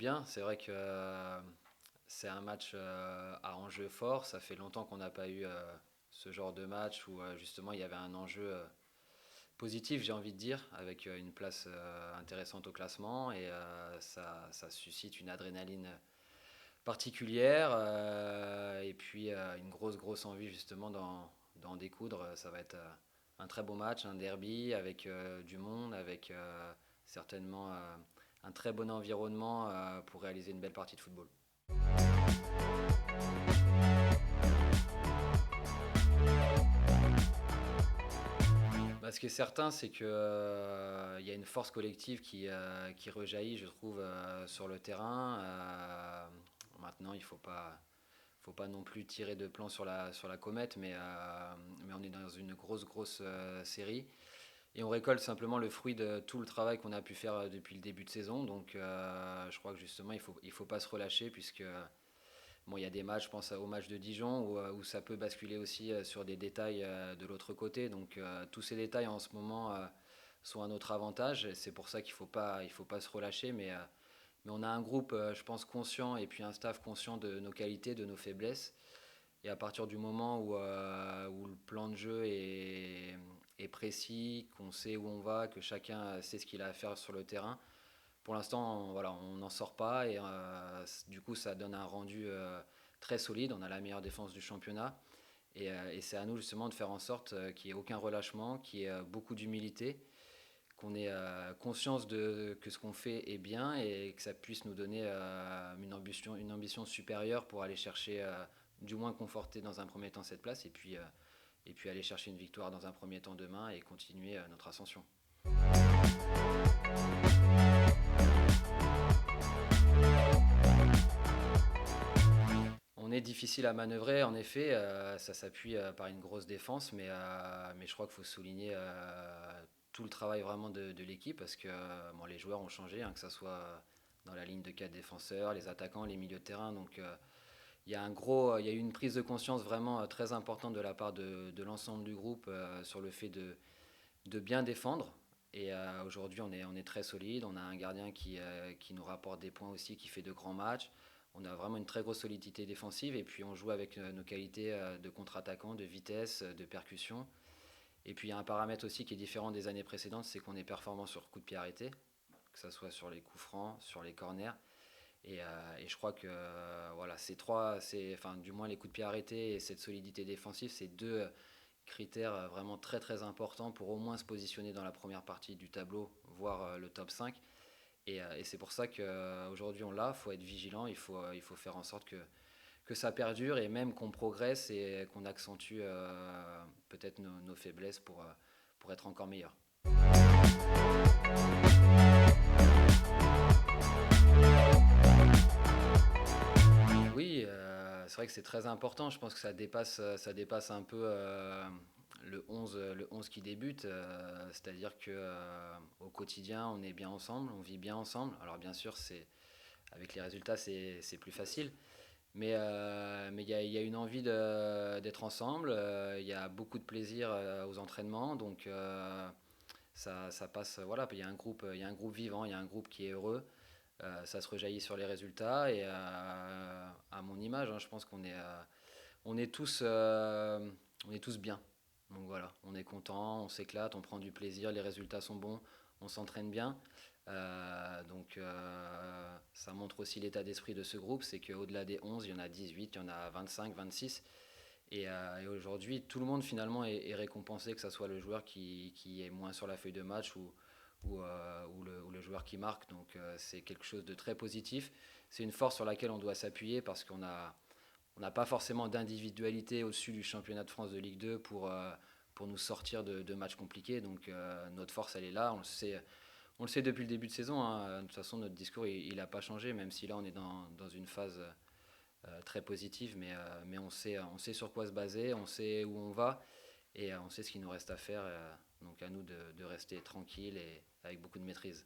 bien. C'est vrai que c'est un match à enjeu fort. Ça fait longtemps qu'on n'a pas eu ce genre de match où justement il y avait un enjeu positif, j'ai envie de dire, avec une place intéressante au classement et ça suscite une adrénaline particulière et puis une grosse envie justement d'en découdre. Ça va être un très beau match, un derby avec du monde, avec certainement un très bon environnement pour réaliser une belle partie de football. Bah, ce qui est certain, c'est qu'il y a une force collective qui rejaillit, je trouve, sur le terrain. Maintenant, il ne faut pas non plus tirer de plan sur la comète, mais on est dans une grosse série. Et on récolte simplement le fruit de tout le travail qu'on a pu faire depuis le début de saison. Donc je crois que justement, il faut pas se relâcher, puisque bon, il y a des matchs, je pense au match de Dijon, où ça peut basculer aussi sur des détails de l'autre côté. Donc tous ces détails en ce moment sont à notre avantage. C'est pour ça qu'il faut pas se relâcher. Mais on a un groupe, je pense, conscient et puis un staff conscient de nos qualités, de nos faiblesses. Et à partir du moment où le plan de jeu est précis, qu'on sait où on va, que chacun sait ce qu'il a à faire sur le terrain, pour l'instant, voilà, on n'en sort pas et du coup, ça donne un rendu très solide. On a la meilleure défense du championnat et c'est à nous justement de faire en sorte qu'il n'y ait aucun relâchement, qu'il y ait beaucoup d'humilité, qu'on ait conscience que ce qu'on fait est bien et que ça puisse nous donner une ambition supérieure pour aller chercher, du moins conforter dans un premier temps cette place et puis aller chercher une victoire dans un premier temps demain et continuer notre ascension. On est difficile à manœuvrer, en effet, ça s'appuie par une grosse défense, mais je crois qu'il faut souligner tout le travail vraiment de l'équipe parce que bon, les joueurs ont changé, hein, que ce soit dans la ligne de 4 défenseurs, les attaquants, les milieux de terrain. Donc il y a eu une prise de conscience vraiment très importante de la part de l'ensemble du groupe sur le fait de bien défendre. Et aujourd'hui, on est très solide. On a un gardien qui nous rapporte des points aussi, qui fait de grands matchs. On a vraiment une très grosse solidité défensive. Et puis, on joue avec nos qualités de contre-attaquant, de vitesse, de percussion. Et puis, il y a un paramètre aussi qui est différent des années précédentes, c'est qu'on est performant sur coups de pied arrêtés, que ce soit sur les coups francs, sur les corners. Et je crois que voilà, enfin, du moins les coups de pied arrêtés et cette solidité défensive, c'est deux critères vraiment très importants pour au moins se positionner dans la première partie du tableau, voire le top 5. Et c'est pour ça qu'aujourd'hui on l'a, il faut être vigilant, il faut faire en sorte que ça perdure et même qu'on progresse et qu'on accentue peut-être nos faiblesses pour être encore meilleur. Oui, c'est vrai que c'est très important. Je pense que ça dépasse un peu le 11 qui débute. C'est-à-dire que au quotidien, on est bien ensemble, on vit bien ensemble. Alors bien sûr, avec les résultats, c'est plus facile. Mais il y a une envie d'être ensemble. Il y a beaucoup de plaisir aux entraînements. Donc ça passe. Voilà, il y a un groupe vivant, il y a un groupe qui est heureux. Ça se rejaillit sur les résultats et à mon image, hein, je pense on est tous, on est tous bien. Donc voilà, on est content, on s'éclate, on prend du plaisir, les résultats sont bons, on s'entraîne bien. Ça montre aussi l'état d'esprit de ce groupe, c'est qu'au-delà des 11, il y en a 18, il y en a 25, 26. Et aujourd'hui, tout le monde finalement est récompensé, que ce soit le joueur qui est moins sur la feuille de match ou le joueur qui marque. Donc c'est quelque chose de très positif. C'est une force sur laquelle on doit s'appuyer parce on n'a pas forcément d'individualité au-dessus du championnat de France de Ligue 2 pour nous sortir de matchs compliqués. Donc notre force, elle est là. On le sait depuis le début de saison, hein. De toute façon, notre discours, il n'a pas changé, même si là, on est dans une phase très positive. Mais on sait sur quoi se baser, on sait où on va et on sait ce qu'il nous reste à faire. Donc à nous de rester tranquille et avec beaucoup de maîtrise.